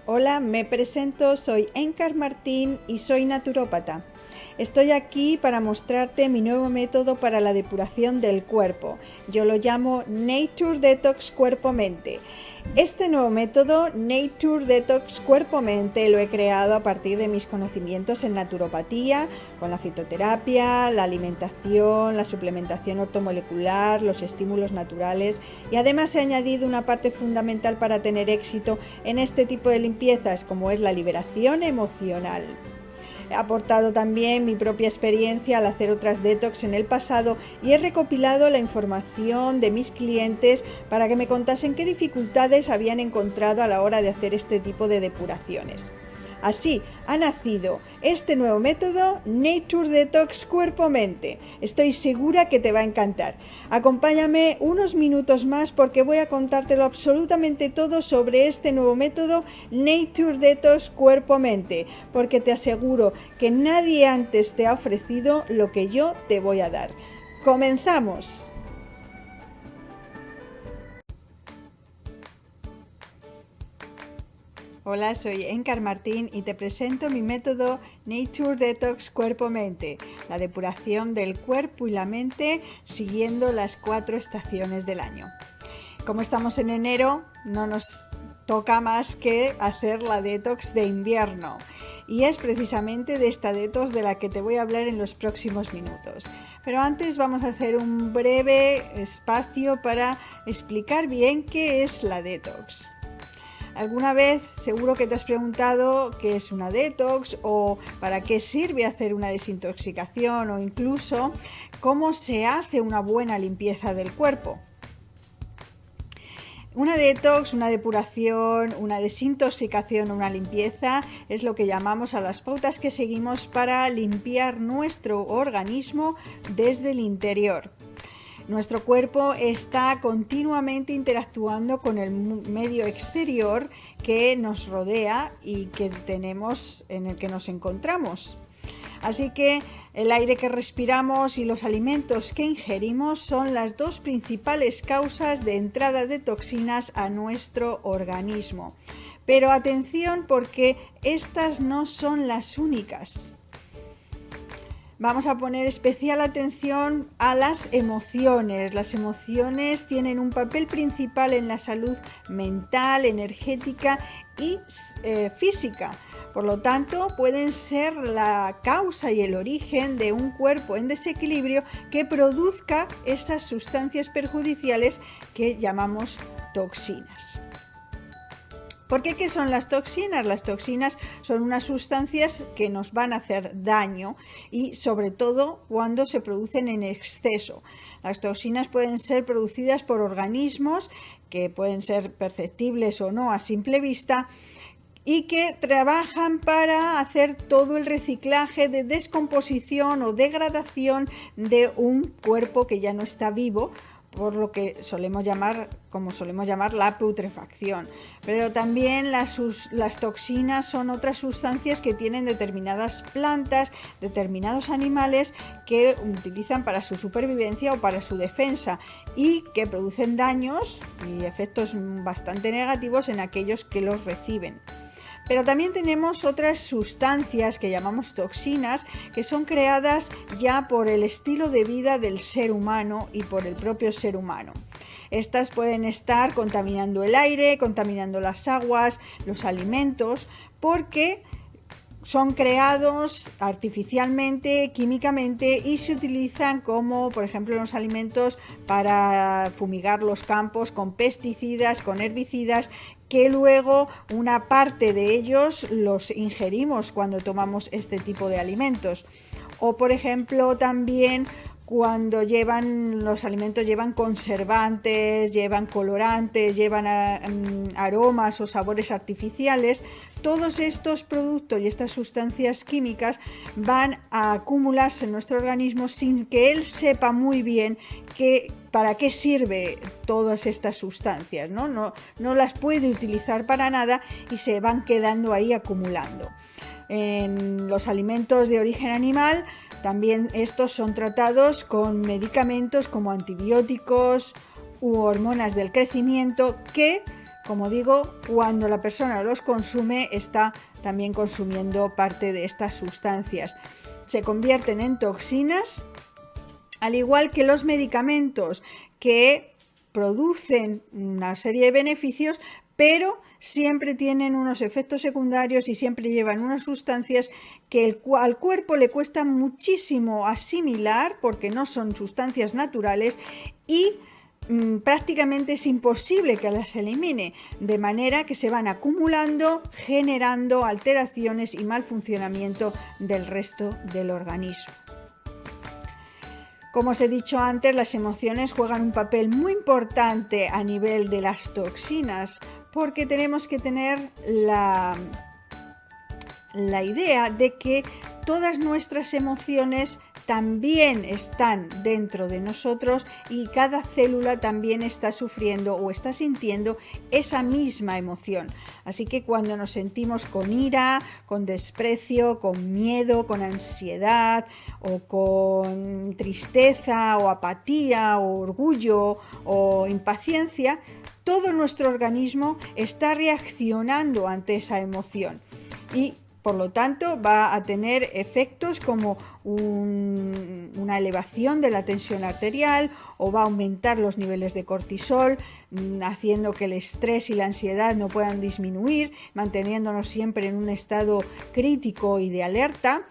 Hola, me presento, soy Enkar Martín y soy naturópata. Estoy aquí para mostrarte mi nuevo método para la depuración del cuerpo. Yo lo llamo Nature Detox Cuerpo-Mente. Este nuevo método, Nature Detox Cuerpo-Mente, lo he creado a partir de mis conocimientos en naturopatía, con la fitoterapia, la alimentación, la suplementación ortomolecular, los estímulos naturales, y además he añadido una parte fundamental para tener éxito en este tipo de limpiezas, como es la liberación emocional. He aportado también mi propia experiencia al hacer otras detox en el pasado y he recopilado la información de mis clientes para que me contasen qué dificultades habían encontrado a la hora de hacer este tipo de depuraciones. Así ha nacido este nuevo método Nature Detox Cuerpo-Mente. Estoy segura que te va a encantar. Acompáñame unos minutos más porque voy a contártelo absolutamente todo sobre este nuevo método Nature Detox Cuerpo-Mente, porque te aseguro que nadie antes te ha ofrecido lo que yo te voy a dar. ¡Comenzamos! Hola, soy Enkar Martín y te presento mi método Nature Detox Cuerpo-Mente, la depuración del cuerpo y la mente siguiendo las 4 estaciones del año. Como estamos en enero, no nos toca más que hacer la detox de invierno y es precisamente de esta detox de la que te voy a hablar en los próximos minutos. Pero antes vamos a hacer un breve espacio para explicar bien qué es la detox. ¿Alguna vez seguro que te has preguntado qué es una detox o para qué sirve hacer una desintoxicación o incluso cómo se hace una buena limpieza del cuerpo? Una detox, una depuración, una desintoxicación, una limpieza es lo que llamamos a las pautas que seguimos para limpiar nuestro organismo desde el interior. Nuestro cuerpo está continuamente interactuando con el medio exterior que nos rodea y que tenemos, en el que nos encontramos. Así que el aire que respiramos y los alimentos que ingerimos son las dos principales causas de entrada de toxinas a nuestro organismo. Pero atención, porque estas no son las únicas. Vamos a poner especial atención a las emociones. Las emociones tienen un papel principal en la salud mental, energética y física. Por lo tanto, pueden ser la causa y el origen de un cuerpo en desequilibrio que produzca estas sustancias perjudiciales que llamamos toxinas. ¿Por qué? ¿Qué son las toxinas? Las toxinas son unas sustancias que nos van a hacer daño y sobre todo cuando se producen en exceso. Las toxinas pueden ser producidas por organismos que pueden ser perceptibles o no a simple vista y que trabajan para hacer todo el reciclaje de descomposición o degradación de un cuerpo que ya no está vivo, por lo que solemos llamar la putrefacción. Pero también las toxinas son otras sustancias que tienen determinadas plantas, determinados animales que utilizan para su supervivencia o para su defensa y que producen daños y efectos bastante negativos en aquellos que los reciben. Pero también tenemos otras sustancias que llamamos toxinas, que son creadas ya por el estilo de vida del ser humano y por el propio ser humano. Estas pueden estar contaminando el aire, contaminando las aguas, los alimentos, porque son creados artificialmente, químicamente y se utilizan como, por ejemplo, en los alimentos para fumigar los campos con pesticidas, con herbicidas, que luego una parte de ellos los ingerimos cuando tomamos este tipo de alimentos. O, por ejemplo, también cuando los alimentos llevan conservantes, llevan colorantes, llevan aromas o sabores artificiales, todos estos productos y estas sustancias químicas van a acumularse en nuestro organismo sin que él sepa muy bien para qué sirve todas estas sustancias, ¿no? No las puede utilizar para nada y se van quedando ahí acumulando. En los alimentos de origen animal también estos son tratados con medicamentos como antibióticos u hormonas del crecimiento que Como digo, cuando la persona los consume, está también consumiendo parte de estas sustancias. Se convierten en toxinas, al igual que los medicamentos que producen una serie de beneficios, pero siempre tienen unos efectos secundarios y siempre llevan unas sustancias que al cuerpo le cuesta muchísimo asimilar porque no son sustancias naturales y prácticamente es imposible que las elimine, de manera que se van acumulando, generando alteraciones y mal funcionamiento del resto del organismo. Como os he dicho antes, las emociones juegan un papel muy importante a nivel de las toxinas, porque tenemos que tener la idea de que todas nuestras emociones también están dentro de nosotros y cada célula también está sufriendo o está sintiendo esa misma emoción. Así que cuando nos sentimos con ira, con desprecio, con miedo, con ansiedad o con tristeza o apatía o orgullo o impaciencia, todo nuestro organismo está reaccionando ante esa emoción y por lo tanto va a tener efectos como una elevación de la tensión arterial o va a aumentar los niveles de cortisol, haciendo que el estrés y la ansiedad no puedan disminuir, manteniéndonos siempre en un estado crítico y de alerta.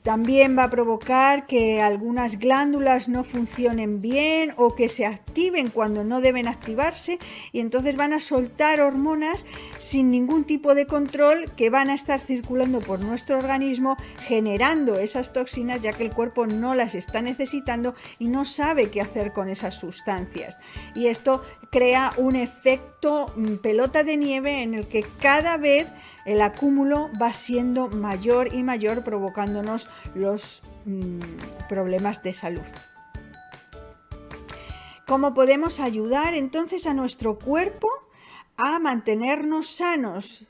También va a provocar que algunas glándulas no funcionen bien o que se activen cuando no deben activarse y entonces van a soltar hormonas sin ningún tipo de control que van a estar circulando por nuestro organismo generando esas toxinas, ya que el cuerpo no las está necesitando y no sabe qué hacer con esas sustancias. Y esto crea un efecto pelota de nieve en el que cada vez el acúmulo va siendo mayor y mayor, provocándonos los problemas de salud. ¿Cómo podemos ayudar entonces a nuestro cuerpo a mantenernos sanos?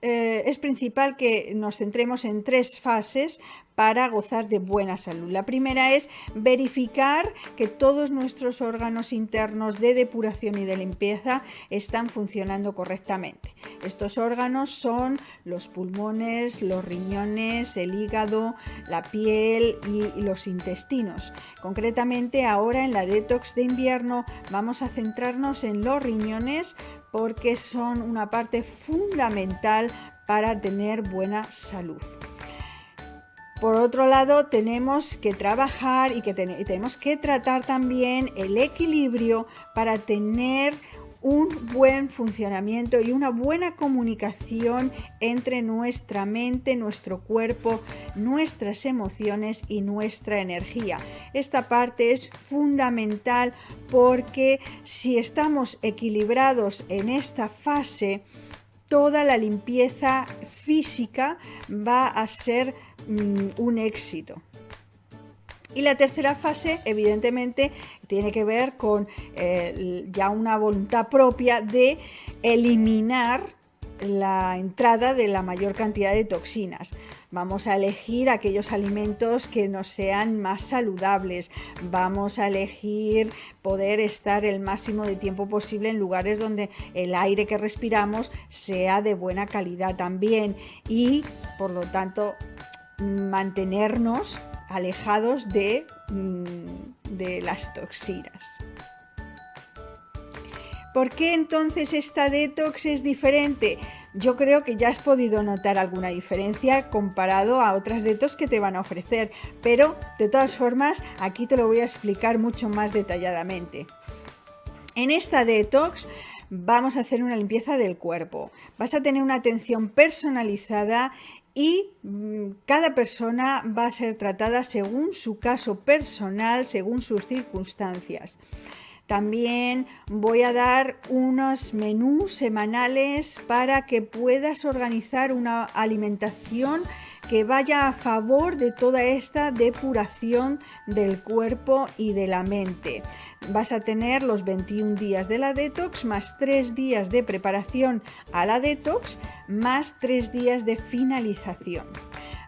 Es principal que nos centremos en 3 fases para gozar de buena salud. La primera es verificar que todos nuestros órganos internos de depuración y de limpieza están funcionando correctamente. Estos órganos son los pulmones, los riñones, el hígado, la piel y los intestinos. Concretamente, ahora en la detox de invierno vamos a centrarnos en los riñones porque son una parte fundamental para tener buena salud. Por otro lado, tenemos que trabajar y tenemos que tratar también el equilibrio para tener un buen funcionamiento y una buena comunicación entre nuestra mente, nuestro cuerpo, nuestras emociones y nuestra energía. Esta parte es fundamental porque si estamos equilibrados en esta fase, toda la limpieza física va a ser un éxito. Y la tercera fase, evidentemente, tiene que ver con ya una voluntad propia de eliminar la entrada de la mayor cantidad de toxinas. Vamos a elegir aquellos alimentos que nos sean más saludables. Vamos a elegir poder estar el máximo de tiempo posible en lugares donde el aire que respiramos sea de buena calidad también. Y, por lo tanto, mantenernos alejados de las toxinas. ¿Por qué entonces esta detox es diferente? Yo creo que ya has podido notar alguna diferencia comparado a otras detox que te van a ofrecer, pero de todas formas aquí te lo voy a explicar mucho más detalladamente. En esta detox vamos a hacer una limpieza del cuerpo. Vas a tener una atención personalizada y cada persona va a ser tratada según su caso personal, según sus circunstancias. También voy a dar unos menús semanales para que puedas organizar una alimentación que vaya a favor de toda esta depuración del cuerpo y de la mente. Vas a tener los 21 días de la detox, más 3 días de preparación a la detox, más 3 días de finalización.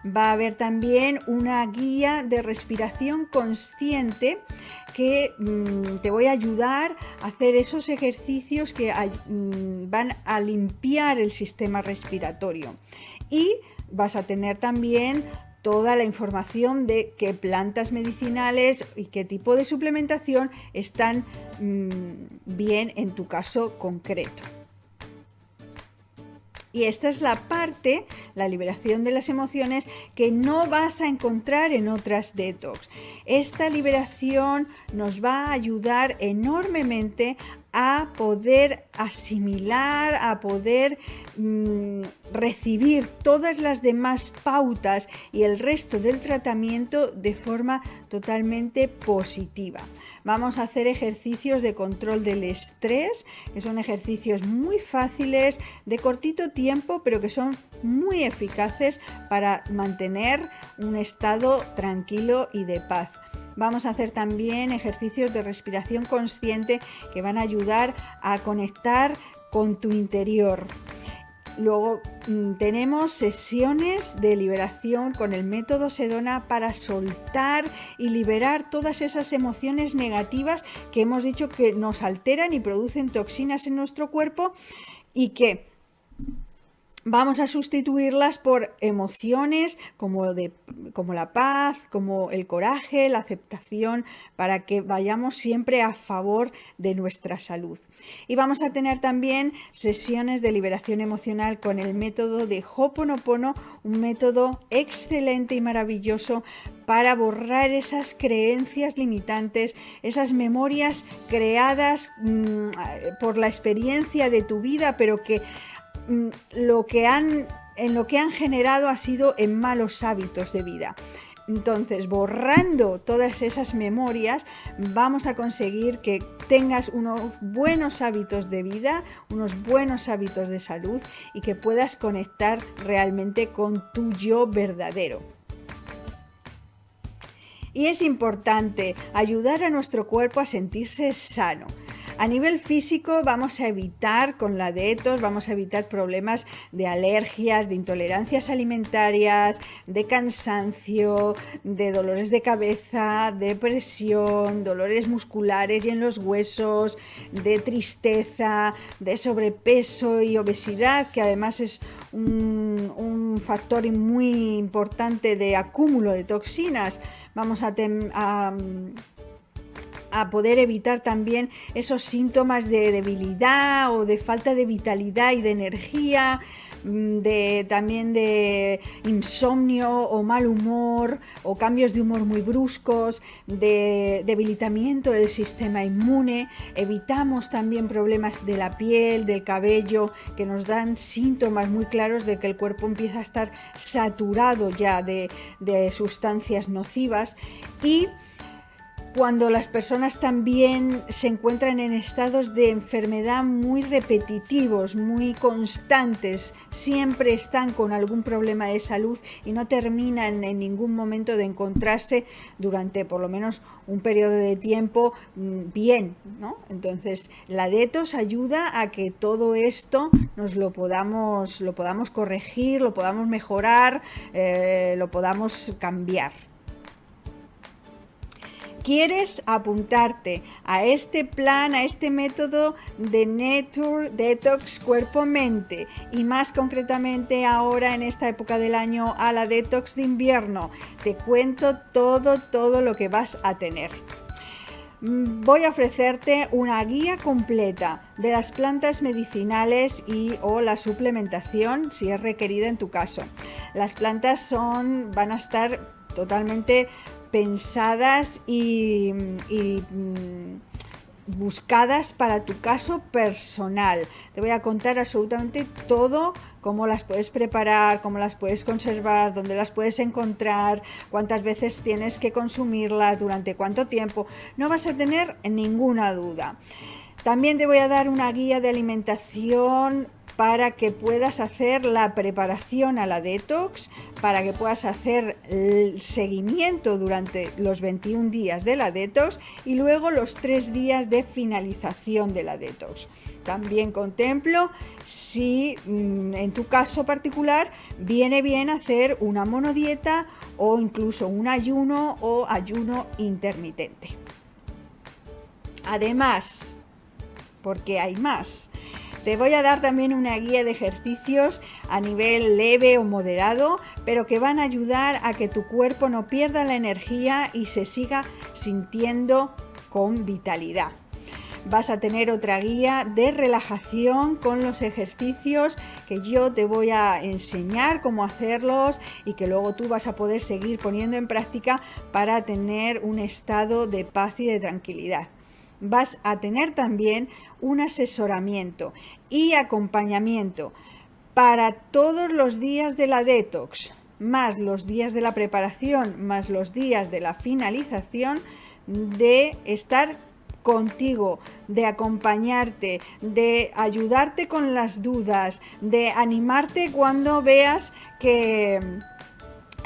Va a haber también una guía de respiración consciente que te voy a ayudar a hacer esos ejercicios que van a limpiar el sistema respiratorio. Y vas a tener también toda la información de qué plantas medicinales y qué tipo de suplementación están bien en tu caso concreto. Y esta es la parte, la liberación de las emociones, que no vas a encontrar en otras detox. Esta liberación nos va a ayudar enormemente a poder asimilar, a poder recibir todas las demás pautas y el resto del tratamiento de forma totalmente positiva. Vamos a hacer ejercicios de control del estrés, que son ejercicios muy fáciles, de cortito tiempo, pero que son muy eficaces para mantener un estado tranquilo y de paz. Vamos a hacer también ejercicios de respiración consciente que van a ayudar a conectar con tu interior. Luego tenemos sesiones de liberación con el método Sedona para soltar y liberar todas esas emociones negativas que hemos dicho que nos alteran y producen toxinas en nuestro cuerpo y que vamos a sustituirlas por emociones como la paz, como el coraje, la aceptación, para que vayamos siempre a favor de nuestra salud. Y vamos a tener también sesiones de liberación emocional con el método de Ho'oponopono, un método excelente y maravilloso para borrar esas creencias limitantes, esas memorias creadas por la experiencia de tu vida, pero que en lo que han generado ha sido en malos hábitos de vida. Entonces, borrando todas esas memorias, vamos a conseguir que tengas unos buenos hábitos de vida, unos buenos hábitos de salud y que puedas conectar realmente con tu yo verdadero. Y es importante ayudar a nuestro cuerpo a sentirse sano. A nivel físico vamos a evitar con la detox, vamos a evitar problemas de alergias, de intolerancias alimentarias, de cansancio, de dolores de cabeza, depresión, dolores musculares y en los huesos, de tristeza, de sobrepeso y obesidad, que además es un factor muy importante de acúmulo de toxinas. Vamos a poder evitar también esos síntomas de debilidad o de falta de vitalidad y de energía, también de insomnio o mal humor o cambios de humor muy bruscos, de debilitamiento del sistema inmune. Evitamos también problemas de la piel, del cabello, que nos dan síntomas muy claros de que el cuerpo empieza a estar saturado ya de sustancias nocivas. Y cuando las personas también se encuentran en estados de enfermedad muy repetitivos, muy constantes, siempre están con algún problema de salud y no terminan en ningún momento de encontrarse durante por lo menos un periodo de tiempo bien, ¿no? Entonces, la detox ayuda a que todo esto lo podamos corregir, lo podamos mejorar, lo podamos cambiar. ¿Quieres apuntarte a este plan, a este método de Nature Detox Cuerpo-Mente y más concretamente ahora en esta época del año a la Detox de invierno? Te cuento todo lo que vas a tener. Voy a ofrecerte una guía completa de las plantas medicinales o la suplementación si es requerida en tu caso. Las plantas van a estar totalmente pensadas y buscadas para tu caso personal. Te voy a contar absolutamente todo, cómo las puedes preparar, cómo las puedes conservar, dónde las puedes encontrar, cuántas veces tienes que consumirlas, durante cuánto tiempo. No vas a tener ninguna duda. También te voy a dar una guía de alimentación para que puedas hacer la preparación a la detox, para que puedas hacer el seguimiento durante los 21 días de la detox y luego los 3 días de finalización de la detox. También contemplo si en tu caso particular viene bien hacer una monodieta o incluso un ayuno o ayuno intermitente. Además, porque hay más, te voy a dar también una guía de ejercicios a nivel leve o moderado, pero que van a ayudar a que tu cuerpo no pierda la energía y se siga sintiendo con vitalidad. Vas a tener otra guía de relajación con los ejercicios que yo te voy a enseñar cómo hacerlos y que luego tú vas a poder seguir poniendo en práctica para tener un estado de paz y de tranquilidad. Vas a tener también un asesoramiento y acompañamiento para todos los días de la detox, más los días de la preparación, más los días de la finalización, de estar contigo, de acompañarte, de ayudarte con las dudas, de animarte cuando veas que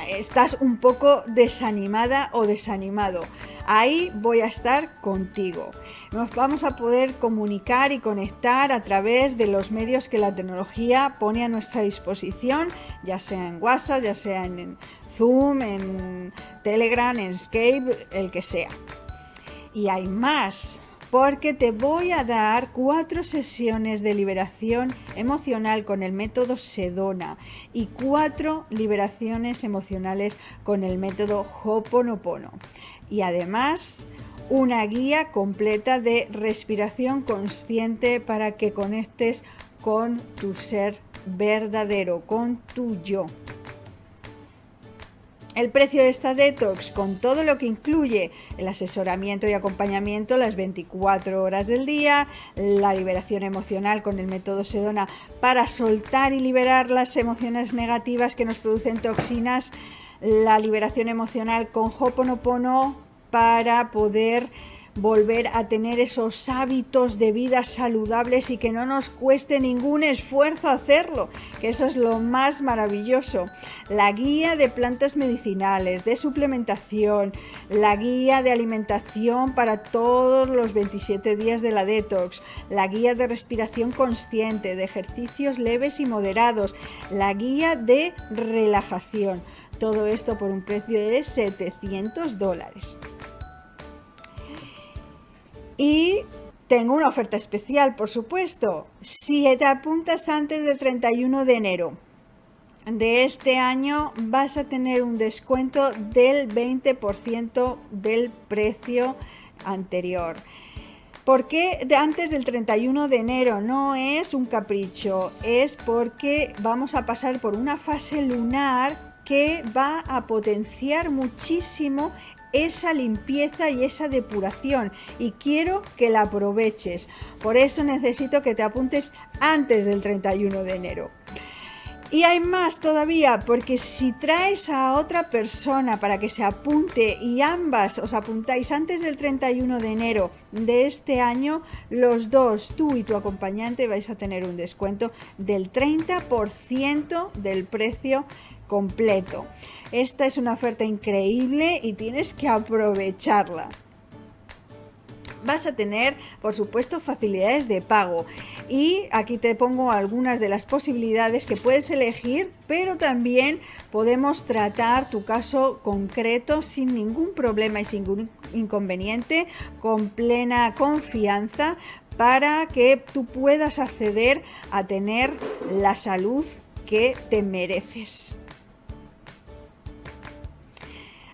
estás un poco desanimada o desanimado. Ahí voy a estar contigo. Nos vamos a poder comunicar y conectar a través de los medios que la tecnología pone a nuestra disposición, ya sea en WhatsApp, ya sea en Zoom, en Telegram, en Skype, el que sea. Y hay más, porque te voy a dar 4 sesiones de liberación emocional con el método Sedona y 4 liberaciones emocionales con el método Ho'oponopono. Y además una guía completa de respiración consciente para que conectes con tu ser verdadero, con tu yo. El precio de esta detox, con todo lo que incluye el asesoramiento y acompañamiento las 24 horas del día, la liberación emocional con el método Sedona para soltar y liberar las emociones negativas que nos producen toxinas, la liberación emocional con Ho'oponopono para poder volver a tener esos hábitos de vida saludables y que no nos cueste ningún esfuerzo hacerlo, que eso es lo más maravilloso. La guía de plantas medicinales, de suplementación, la guía de alimentación para todos los 27 días de la detox, la guía de respiración consciente, de ejercicios leves y moderados, la guía de relajación. Todo esto por un precio de $700. Y tengo una oferta especial, por supuesto. Si te apuntas antes del 31 de enero de este año, vas a tener un descuento del 20% del precio anterior. ¿Por qué antes del 31 de enero? No es un capricho, es porque vamos a pasar por una fase lunar que va a potenciar muchísimo esa limpieza y esa depuración y quiero que la aproveches. Por eso necesito que te apuntes antes del 31 de enero. Y hay más todavía, porque si traes a otra persona para que se apunte y ambas os apuntáis antes del 31 de enero de este año, los dos, tú y tu acompañante, vais a tener un descuento del 30% del precio completo. Esta es una oferta increíble y tienes que aprovecharla. Vas a tener, por supuesto, facilidades de pago y aquí te pongo algunas de las posibilidades que puedes elegir, pero también podemos tratar tu caso concreto sin ningún problema y sin ningún inconveniente, con plena confianza para que tú puedas acceder a tener la salud que te mereces.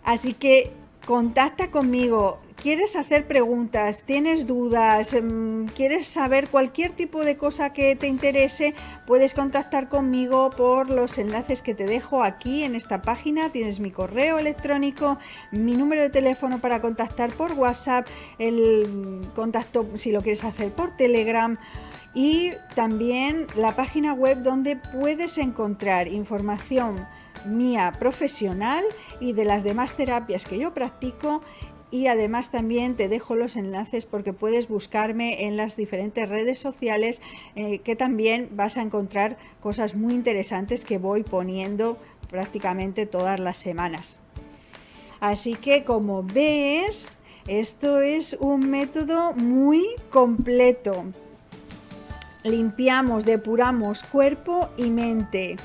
Así que contacta conmigo. ¿Quieres hacer preguntas? ¿Tienes dudas? ¿Quieres saber cualquier tipo de cosa que te interese? Puedes contactar conmigo por los enlaces que te dejo aquí en esta página. Tienes mi correo electrónico, mi número de teléfono para contactar por WhatsApp, el contacto si lo quieres hacer por Telegram y también la página web donde puedes encontrar información mía profesional y de las demás terapias que yo practico y además también te dejo los enlaces porque puedes buscarme en las diferentes redes sociales, que también vas a encontrar cosas muy interesantes que voy poniendo prácticamente todas las semanas. Así que como ves, esto es un método muy completo. Limpiamos, depuramos cuerpo y mente.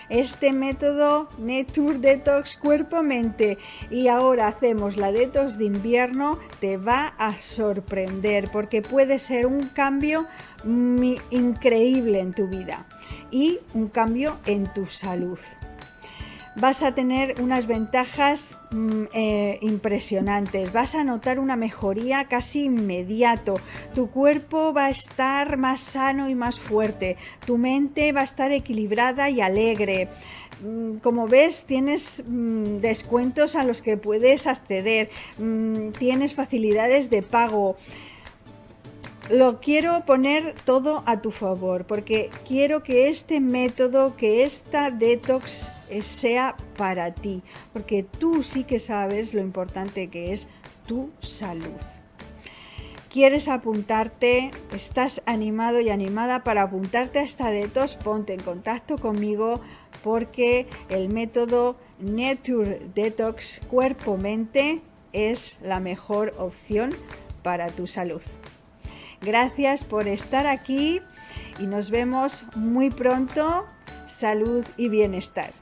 Este método Nature Detox cuerpo-mente, y ahora hacemos la detox de invierno, te va a sorprender porque puede ser un cambio increíble en tu vida y un cambio en tu salud. Vas a tener unas ventajas impresionantes, vas a notar una mejoría casi inmediato, tu cuerpo va a estar más sano y más fuerte, tu mente va a estar equilibrada y alegre. Como ves, tienes descuentos a los que puedes acceder, tienes facilidades de pago. Lo quiero poner todo a tu favor porque quiero que este método, que esta detox sea para ti, porque tú sí que sabes lo importante que es tu salud. ¿Quieres apuntarte? ¿Estás animado y animada para apuntarte a esta detox? Ponte en contacto conmigo porque el método Nature Detox cuerpo-mente es la mejor opción para tu salud. Gracias por estar aquí y nos vemos muy pronto. Salud y bienestar.